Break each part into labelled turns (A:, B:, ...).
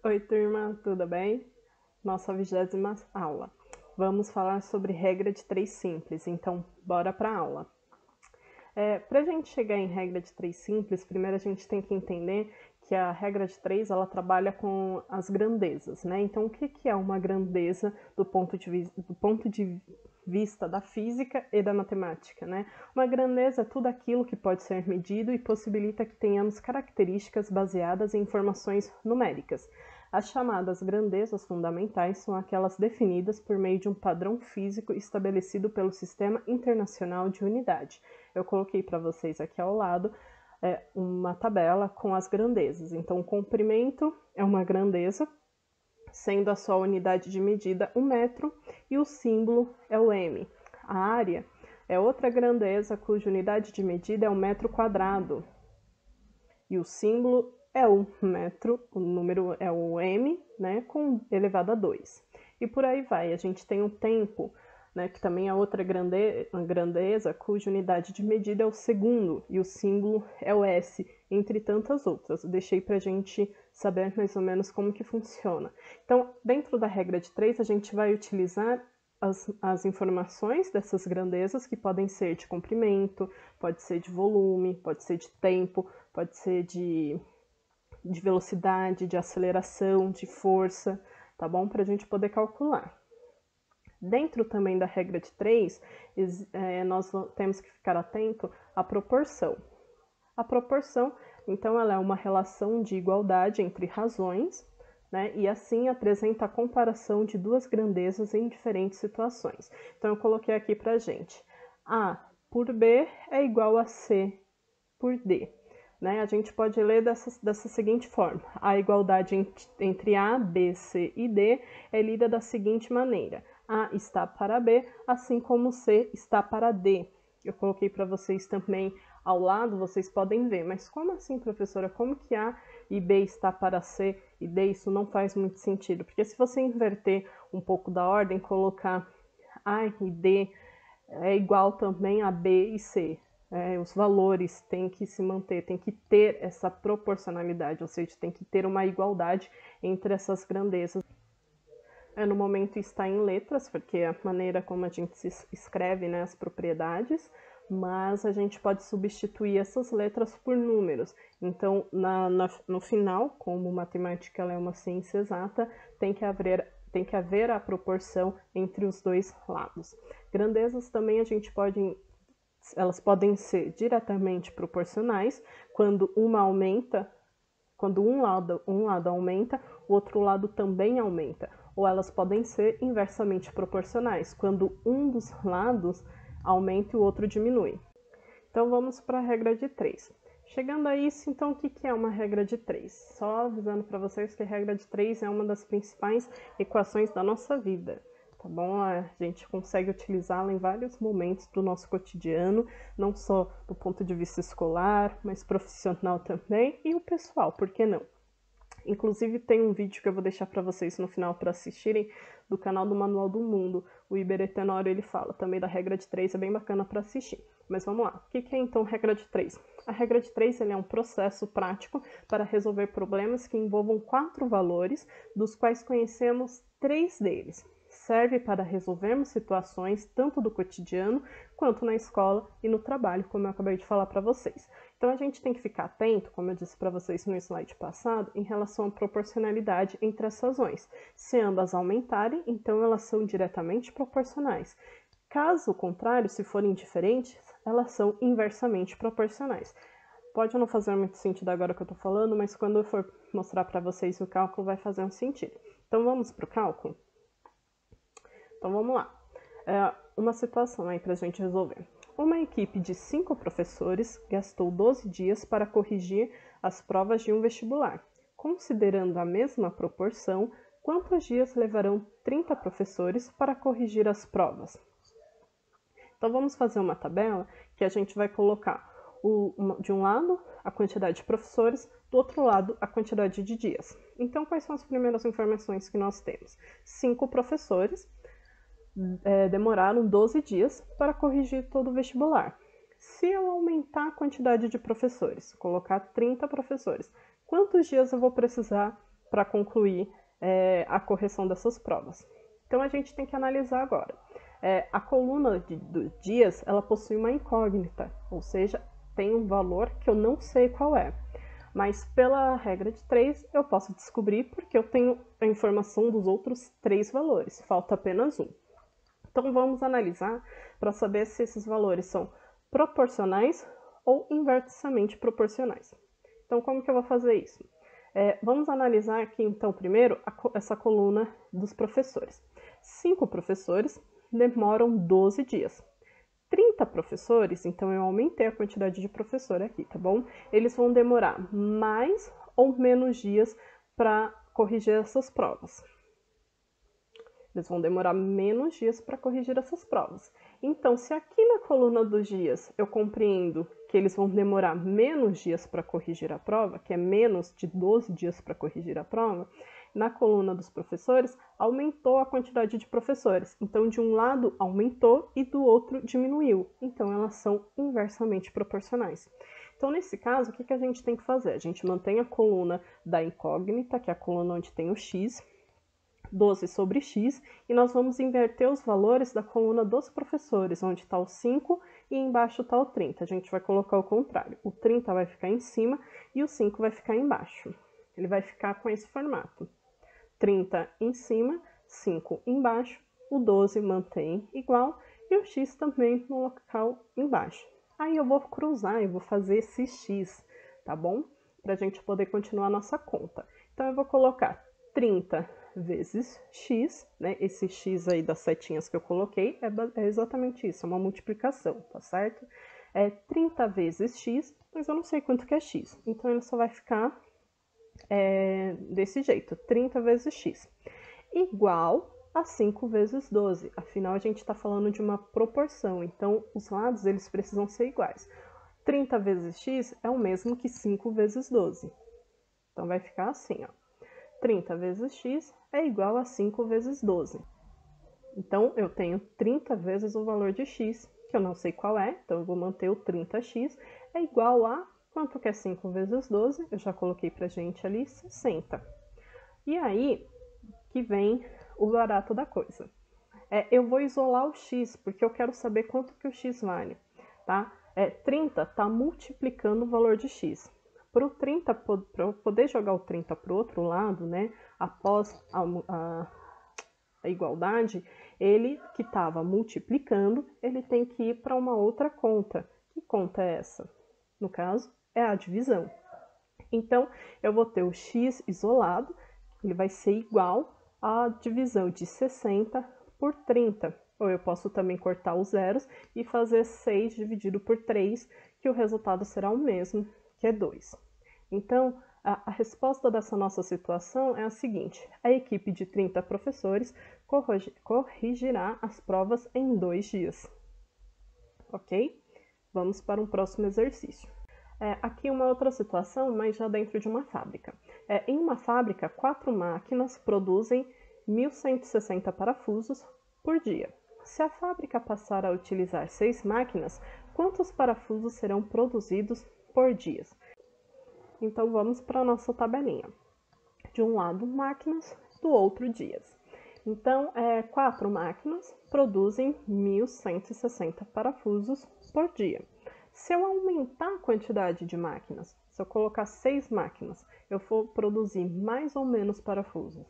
A: Oi, turma, tudo bem? Nossa 20ª aula. Vamos falar sobre regra de 3 simples, então bora para a aula. Para a gente chegar em regra de 3 simples, primeiro a gente tem que entender que a regra de 3 ela trabalha com as grandezas, né? Então, o que é uma grandeza do ponto de vista da física e da matemática, né? Uma grandeza é tudo aquilo que pode ser medido e possibilita que tenhamos características baseadas em informações numéricas. As chamadas grandezas fundamentais são aquelas definidas por meio de um padrão físico estabelecido pelo Sistema Internacional de Unidade. Eu coloquei para vocês aqui ao lado uma tabela com as grandezas. Então, o comprimento é uma grandeza, sendo a sua unidade de medida 1 metro, e o símbolo é o m. A área é outra grandeza, cuja unidade de medida é 1 metro quadrado, e o símbolo é o metro, o número é o m, né, com elevado a 2. E por aí vai. A gente tem o tempo, né, que também é outra grandeza, cuja unidade de medida é o segundo, e o símbolo é o s, entre tantas outras. Eu deixei para a gente saber mais ou menos como que funciona. Então, dentro da regra de 3, a gente vai utilizar as informações dessas grandezas, que podem ser de comprimento, pode ser de volume, pode ser de tempo, pode ser de velocidade, de aceleração, de força, tá bom? Para a gente poder calcular. Dentro também da regra de 3, nós temos que ficar atento à proporção. A proporção, então, ela é uma relação de igualdade entre razões, né, e assim apresenta a comparação de duas grandezas em diferentes situações. Então, eu coloquei aqui para gente. A por B é igual a C por D. Né? A gente pode ler dessa seguinte forma. A igualdade entre A, B, C e D é lida da seguinte maneira. A está para B, assim como C está para D. Eu coloquei para vocês também ao lado, vocês podem ver. Mas como assim, professora? Como que A e B está para C e D? Isso não faz muito sentido. Porque se você inverter um pouco da ordem, colocar A e D é igual também a B e C. Os valores têm que se manter, tem que ter essa proporcionalidade, ou seja, tem que ter uma igualdade entre essas grandezas. No momento está em letras, porque é a maneira como a gente se escreve, né, as propriedades, mas a gente pode substituir essas letras por números. Então, no final, como matemática ela é uma ciência exata, tem que haver a proporção entre os dois lados. Grandezas também elas podem ser diretamente proporcionais, quando uma aumenta, quando um lado aumenta, o outro lado também aumenta. Ou elas podem ser inversamente proporcionais, quando um dos lados aumenta e o outro diminui. Então vamos para a regra de 3. Chegando a isso, então, o que é uma regra de 3? Só avisando para vocês que a regra de 3 é uma das principais equações da nossa vida. Tá bom? A gente consegue utilizá-la em vários momentos do nosso cotidiano, não só do ponto de vista escolar, mas profissional também, e o pessoal, por que não? Inclusive tem um vídeo que eu vou deixar para vocês no final para assistirem, do canal do Manual do Mundo. O Iberê Tenório, ele fala também da regra de 3, é bem bacana para assistir. Mas vamos lá, o que é então regra de 3? A regra de 3 é um processo prático para resolver problemas que envolvam 4 valores, dos quais conhecemos 3 deles. Serve para resolvermos situações tanto do cotidiano quanto na escola e no trabalho, como eu acabei de falar para vocês. Então a gente tem que ficar atento, como eu disse para vocês no slide passado, em relação à proporcionalidade entre as razões. Se ambas aumentarem, então elas são diretamente proporcionais. Caso contrário, se forem diferentes, elas são inversamente proporcionais. Pode não fazer muito sentido agora que eu estou falando, mas quando eu for mostrar para vocês o cálculo vai fazer um sentido. Então vamos para o cálculo? Então vamos lá. Uma situação aí para a gente resolver. Uma equipe de 5 professores gastou 12 dias para corrigir as provas de um vestibular. Considerando a mesma proporção, quantos dias levarão 30 professores para corrigir as provas? Então vamos fazer uma tabela que a gente vai colocar de um lado a quantidade de professores, do outro lado a quantidade de dias. Então quais são as primeiras informações que nós temos? 5 professores demoraram 12 dias para corrigir todo o vestibular. Se eu aumentar a quantidade de professores, colocar 30 professores, quantos dias eu vou precisar para concluir a correção dessas provas. Então, a gente tem que analisar agora. A coluna dos dias, ela possui uma incógnita, ou seja, tem um valor que eu não sei qual é. Mas pela regra de 3, eu posso descobrir porque eu tenho a informação dos outros 3 valores, falta apenas um. Então, vamos analisar para saber se esses valores são proporcionais ou inversamente proporcionais. Então, como que eu vou fazer isso? Vamos analisar aqui, então, primeiro, essa coluna dos professores. 5 professores demoram 12 dias. 30 professores, então eu aumentei a quantidade de professor aqui, tá bom? Eles vão demorar mais ou menos dias para corrigir essas provas. Eles vão demorar menos dias para corrigir essas provas. Então, se aqui na coluna dos dias eu compreendo que eles vão demorar menos dias para corrigir a prova, que é menos de 12 dias para corrigir a prova, na coluna dos professores aumentou a quantidade de professores. Então, de um lado aumentou e do outro diminuiu. Então, elas são inversamente proporcionais. Então, nesse caso, o que a gente tem que fazer? A gente mantém a coluna da incógnita, que é a coluna onde tem o x, 12 sobre x, e nós vamos inverter os valores da coluna dos professores, onde está o 5 e embaixo está o 30. A gente vai colocar o contrário. O 30 vai ficar em cima e o 5 vai ficar embaixo. Ele vai ficar com esse formato. 30 em cima, 5 embaixo, o 12 mantém igual e o x também no local embaixo. Aí eu vou cruzar, eu vou fazer esse x, tá bom? Para a gente poder continuar a nossa conta. Então, eu vou colocar 30 vezes x, né? Esse x aí das setinhas que eu coloquei é exatamente isso, é uma multiplicação, tá certo? 30 vezes x, mas eu não sei quanto que é x, então ele só vai ficar desse jeito, 30 vezes x, igual a 5 vezes 12. Afinal, a gente está falando de uma proporção, então os lados eles precisam ser iguais. 30 vezes x é o mesmo que 5 vezes 12. Então, vai ficar assim, ó. 30 vezes x é igual a 5 vezes 12. Então, eu tenho 30 vezes o valor de x, que eu não sei qual é, então eu vou manter o 30x, é igual a, quanto que é 5 vezes 12? Eu já coloquei pra gente ali, 60. E aí, que vem o barato da coisa. Eu vou isolar o x, porque eu quero saber quanto que o x vale, tá? 30 está multiplicando o valor de x. Para eu poder jogar o 30 para o outro lado, né, após a igualdade, ele que estava multiplicando, ele tem que ir para uma outra conta. Que conta é essa? No caso, é a divisão. Então, eu vou ter o x isolado, ele vai ser igual à divisão de 60 por 30. Ou eu posso também cortar os zeros e fazer 6 dividido por 3, que o resultado será o mesmo, que é 2. Então, a resposta dessa nossa situação é a seguinte: a equipe de 30 professores corrigirá as provas em 2 dias. Ok? Vamos para um próximo exercício. Aqui uma outra situação, mas já dentro de uma fábrica. Em uma fábrica, 4 máquinas produzem 1.160 parafusos por dia. Se a fábrica passar a utilizar 6 máquinas, quantos parafusos serão produzidos por dia? Então, vamos para a nossa tabelinha. De um lado, máquinas, do outro, dias. Então, 4 máquinas produzem 1.160 parafusos por dia. Se eu aumentar a quantidade de máquinas, se eu colocar 6 máquinas, eu vou produzir mais ou menos parafusos?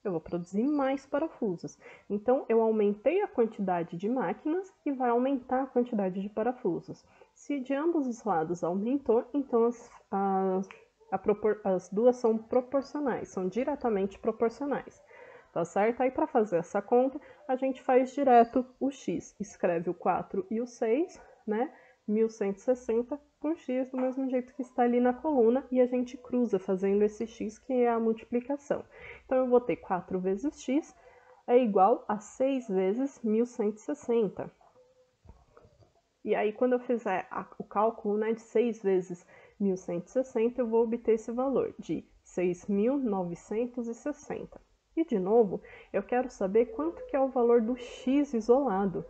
A: Eu vou produzir mais parafusos. Então, eu aumentei a quantidade de máquinas e vai aumentar a quantidade de parafusos. Se de ambos os lados aumentou, então as duas são proporcionais, são diretamente proporcionais. Tá certo? Aí, para fazer essa conta, a gente faz direto o x. Escreve o 4 e o 6, né? 1.160 por x, do mesmo jeito que está ali na coluna, e a gente cruza fazendo esse x, que é a multiplicação. Então, eu vou ter 4 vezes x é igual a 6 vezes 1.160. E aí, quando eu fizer o cálculo, né, de 6 vezes 1.160, eu vou obter esse valor de 6.960. E, de novo, eu quero saber quanto que é o valor do x isolado.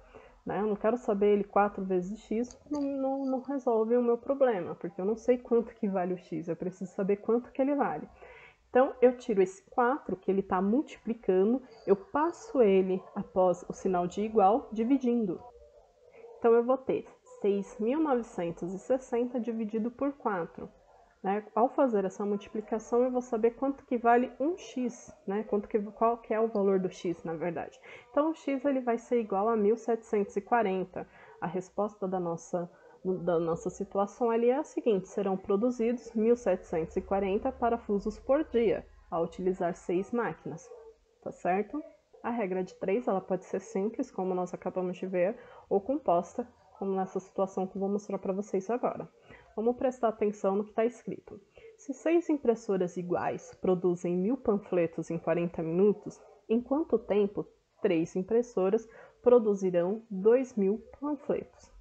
A: Né? Eu não quero saber ele 4 vezes x, não resolve o meu problema, porque eu não sei quanto que vale o x, eu preciso saber quanto que ele vale. Então, eu tiro esse 4, que ele está multiplicando, eu passo ele após o sinal de igual, dividindo. Então, eu vou ter 6.960 dividido por 4. Né? Ao fazer essa multiplicação, eu vou saber quanto que vale um x, né? Qual que é o valor do x, na verdade. Então, o x ele vai ser igual a 1.740. A resposta da nossa situação ali é a seguinte: serão produzidos 1.740 parafusos por dia, ao utilizar 6 máquinas, tá certo? A regra de 3, ela pode ser simples, como nós acabamos de ver, ou composta, como nessa situação que eu vou mostrar para vocês agora. Vamos prestar atenção no que está escrito. Se 6 impressoras iguais produzem 1.000 panfletos em 40 minutos, em quanto tempo 3 impressoras produzirão 2.000 panfletos?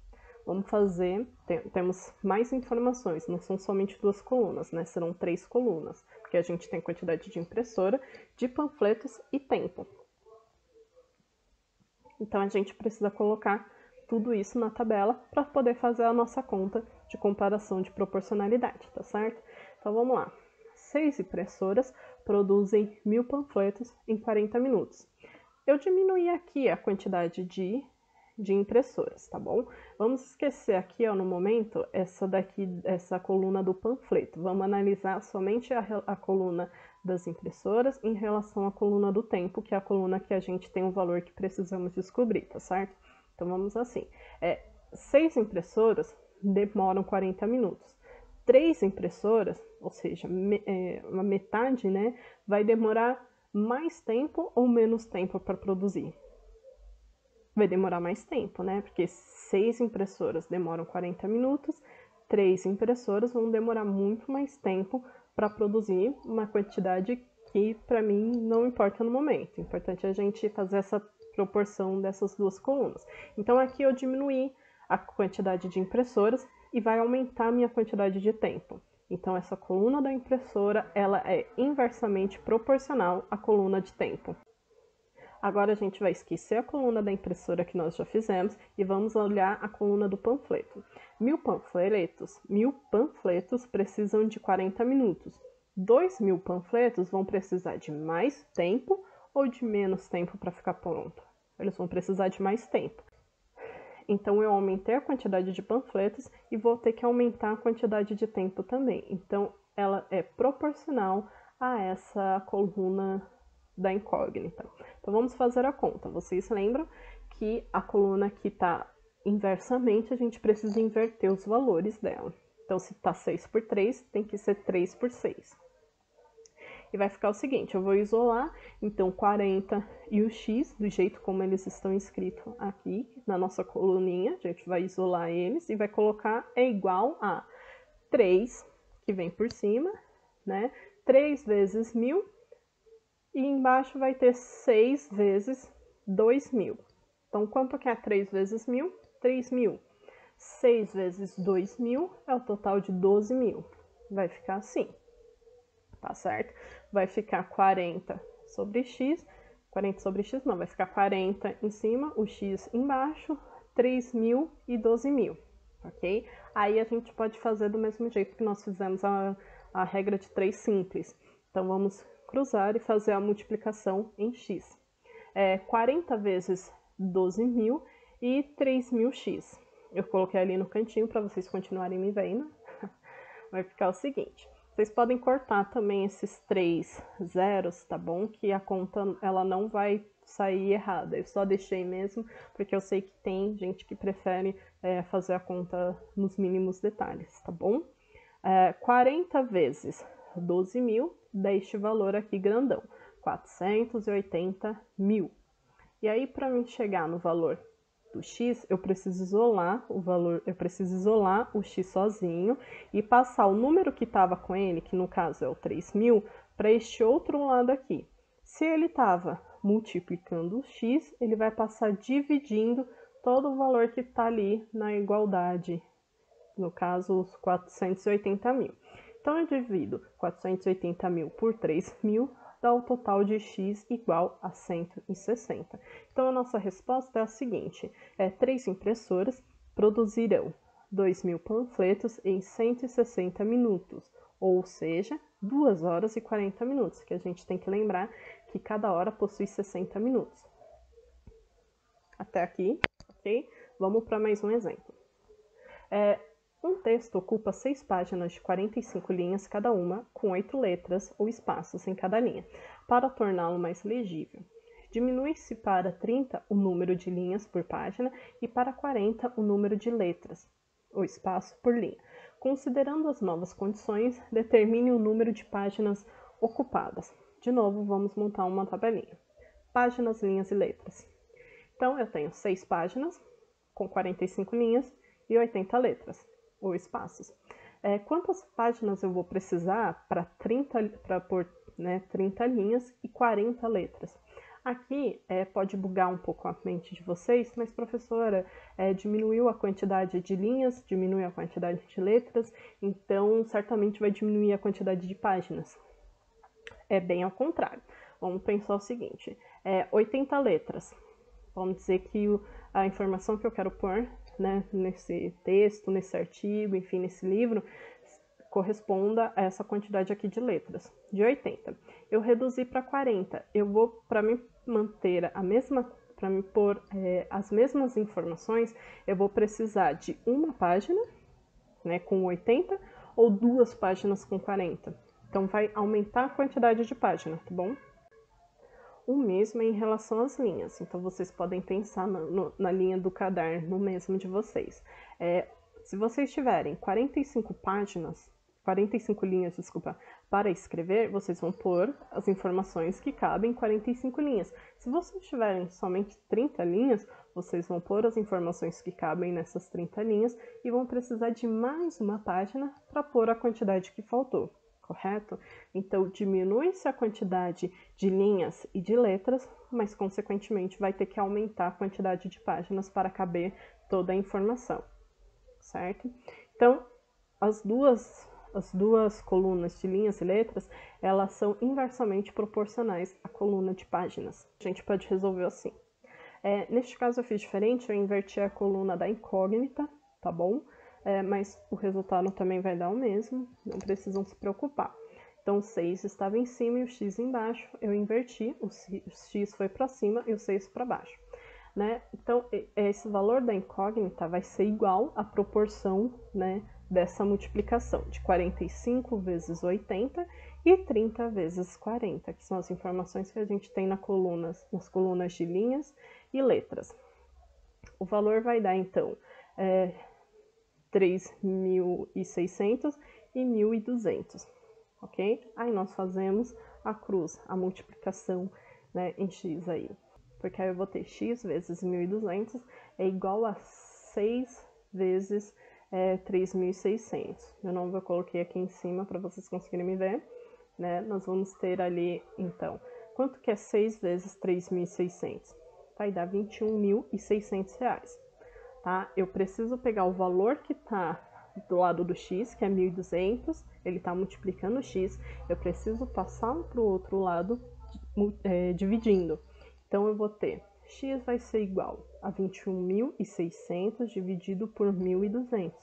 A: Vamos fazer, temos mais informações, não são somente 2 colunas, né? Serão 3 colunas, porque a gente tem quantidade de impressora, de panfletos e tempo. Então, a gente precisa colocar tudo isso na tabela para poder fazer a nossa conta de comparação de proporcionalidade, tá certo? Então, vamos lá. 6 impressoras produzem 1.000 panfletos em 40 minutos. Eu diminuí aqui a quantidade de impressoras, tá bom? Vamos esquecer aqui, ó, no momento, essa coluna do panfleto. Vamos analisar somente a coluna das impressoras em relação à coluna do tempo, que é a coluna que a gente tem o valor que precisamos descobrir, tá certo? Então, vamos assim. 6 impressoras demoram 40 minutos. 3 impressoras, ou seja, uma metade, né, vai demorar mais tempo ou menos tempo para produzir? Vai demorar mais tempo, né? Porque 6 impressoras demoram 40 minutos, 3 impressoras vão demorar muito mais tempo para produzir uma quantidade que, para mim, não importa no momento. O importante é a gente fazer essa proporção dessas 2 colunas. Então, aqui eu diminuí a quantidade de impressoras e vai aumentar a minha quantidade de tempo. Então, essa coluna da impressora, ela é inversamente proporcional à coluna de tempo. Agora, a gente vai esquecer a coluna da impressora que nós já fizemos e vamos olhar a coluna do panfleto. 1.000 panfletos precisam de 40 minutos. 2.000 panfletos vão precisar de mais tempo ou de menos tempo para ficar pronto? Eles vão precisar de mais tempo. Então, eu aumentei a quantidade de panfletos e vou ter que aumentar a quantidade de tempo também. Então, ela é proporcional a essa coluna da incógnita. Então, vamos fazer a conta. Vocês lembram que a coluna que está inversamente, a gente precisa inverter os valores dela. Então, se está 6 por 3, tem que ser 3 por 6. E vai ficar o seguinte, eu vou isolar, então, 40 e o x, do jeito como eles estão escritos aqui na nossa coluninha. A gente vai isolar eles e vai colocar é igual a 3, que vem por cima, né? 3 vezes 1.000. E embaixo vai ter 6 vezes 2.000. Então, quanto que é 3 vezes 1.000? 3.000. 6 vezes 2.000 é o total de 12.000. Vai ficar assim, tá certo? Vai ficar 40 sobre x. 40 sobre x não, vai ficar 40 em cima, o x embaixo, 3.000 e 12.000, ok? Aí a gente pode fazer do mesmo jeito que nós fizemos a regra de 3 simples. Então, vamos cruzar e fazer a multiplicação em x. 40 vezes 12.000 e 3.000x. Eu coloquei ali no cantinho para vocês continuarem me vendo. Vai ficar o seguinte. Vocês podem cortar também esses 3 zeros, tá bom? Que a conta ela não vai sair errada. Eu só deixei mesmo porque eu sei que tem gente que prefere fazer a conta nos mínimos detalhes, tá bom? 40 vezes 12.000 dá este valor aqui grandão, 480.000. E aí, para mim chegar no valor do x, eu preciso isolar o valor, eu preciso isolar o x sozinho e passar o número que estava com ele, que no caso é o 3.000, para este outro lado aqui. Se ele estava multiplicando o x, ele vai passar dividindo todo o valor que está ali na igualdade, no caso, os 480.000. Então, eu divido 480.000 por 3.000, dá o total de x igual a 160. Então, a nossa resposta é a seguinte, 3 impressoras produzirão 2.000 panfletos em 160 minutos, ou seja, 2 horas e 40 minutos, que a gente tem que lembrar que cada hora possui 60 minutos. Até aqui, ok? Vamos para mais um exemplo. Um texto ocupa 6 páginas de 45 linhas cada uma, com 8 letras ou espaços em cada linha. Para torná-lo mais legível, diminui-se para 30 o número de linhas por página e para 40 o número de letras ou espaço por linha. Considerando as novas condições, determine o número de páginas ocupadas. De novo, vamos montar uma tabelinha. Páginas, linhas e letras. Então, eu tenho 6 páginas com 45 linhas e 80 letras ou espaços. Quantas páginas eu vou precisar para pôr 30 linhas e 40 letras? Aqui pode bugar um pouco a mente de vocês, mas professora, diminuiu a quantidade de linhas, diminui a quantidade de letras, então certamente vai diminuir a quantidade de páginas. É bem ao contrário. Vamos pensar o seguinte, 80 letras. Vamos dizer que a informação que eu quero pôr, né, nesse texto, nesse artigo, enfim, nesse livro, corresponda a essa quantidade aqui de letras, de 80. Eu reduzi para 40. Eu vou, para me manter para me pôr as mesmas informações, eu vou precisar de uma página, né, com 80, ou 2 páginas com 40. Então, vai aumentar a quantidade de páginas, tá bom? O mesmo é em relação às linhas, então vocês podem pensar na linha do caderno mesmo de vocês. Se vocês tiverem 45 linhas, para escrever, vocês vão pôr as informações que cabem em 45 linhas. Se vocês tiverem somente 30 linhas, vocês vão pôr as informações que cabem nessas 30 linhas e vão precisar de mais uma página para pôr a quantidade que faltou. Correto? Então, diminui-se a quantidade de linhas e de letras, mas, consequentemente, vai ter que aumentar a quantidade de páginas para caber toda a informação, certo? Então, as duas colunas de linhas e letras, elas são inversamente proporcionais à coluna de páginas. A gente pode resolver assim. Neste caso, eu fiz diferente, eu inverti a coluna da incógnita, tá bom? Mas o resultado também vai dar o mesmo, não precisam se preocupar. Então, o 6 estava em cima e o x embaixo, eu inverti, o x foi para cima e o 6 para baixo. Né? Então, esse valor da incógnita vai ser igual à proporção, né, dessa multiplicação, de 45 vezes 80 e 30 vezes 40, que são as informações que a gente tem nas colunas de linhas e letras. O valor vai dar, então, 3.600 e 1.200, ok? Aí nós fazemos a cruz, a multiplicação, né, em x aí. Porque aí eu vou ter x vezes 1.200 é igual a 6 vezes 3.600. Meu nome eu coloquei aqui em cima para vocês conseguirem me ver, né? Nós vamos ter ali, então, quanto que é 6 vezes 3.600? Vai dar R$21.600. Tá? Eu preciso pegar o valor que está do lado do x, que é 1.200, ele está multiplicando o x, eu preciso passar para o outro lado dividindo. Então, eu vou ter x vai ser igual a 21.600 dividido por 1.200,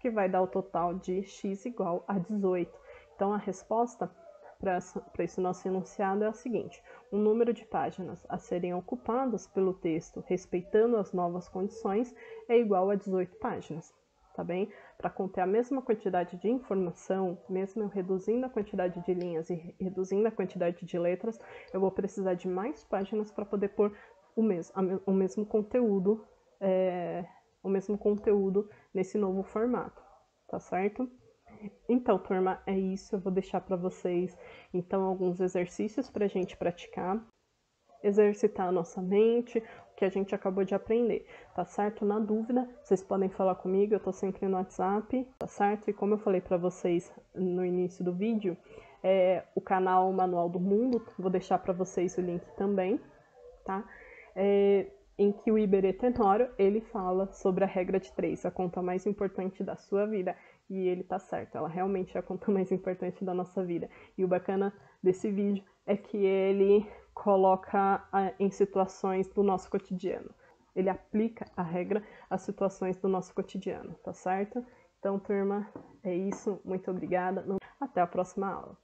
A: que vai dar o total de x igual a 18. Então, a resposta para esse nosso enunciado é a seguinte: o número de páginas a serem ocupadas pelo texto, respeitando as novas condições, é igual a 18 páginas, tá bem? Para conter a mesma quantidade de informação, mesmo eu reduzindo a quantidade de linhas e reduzindo a quantidade de letras, eu vou precisar de mais páginas para poder pôr o mesmo conteúdo nesse novo formato, tá certo? Então, turma, é isso. Eu vou deixar para vocês, então, alguns exercícios para a gente praticar, exercitar a nossa mente, o que a gente acabou de aprender, tá certo? Na dúvida, vocês podem falar comigo, eu tô sempre no WhatsApp, tá certo? E como eu falei para vocês no início do vídeo, o canal Manual do Mundo, vou deixar para vocês o link também, tá? Em que o Iberê Tenório, ele fala sobre a regra de 3, a conta mais importante da sua vida. E ele tá certo, ela realmente é a conta mais importante da nossa vida. E o bacana desse vídeo é que ele coloca em situações do nosso cotidiano. Ele aplica a regra às situações do nosso cotidiano, tá certo? Então, turma, é isso. Muito obrigada. Até a próxima aula.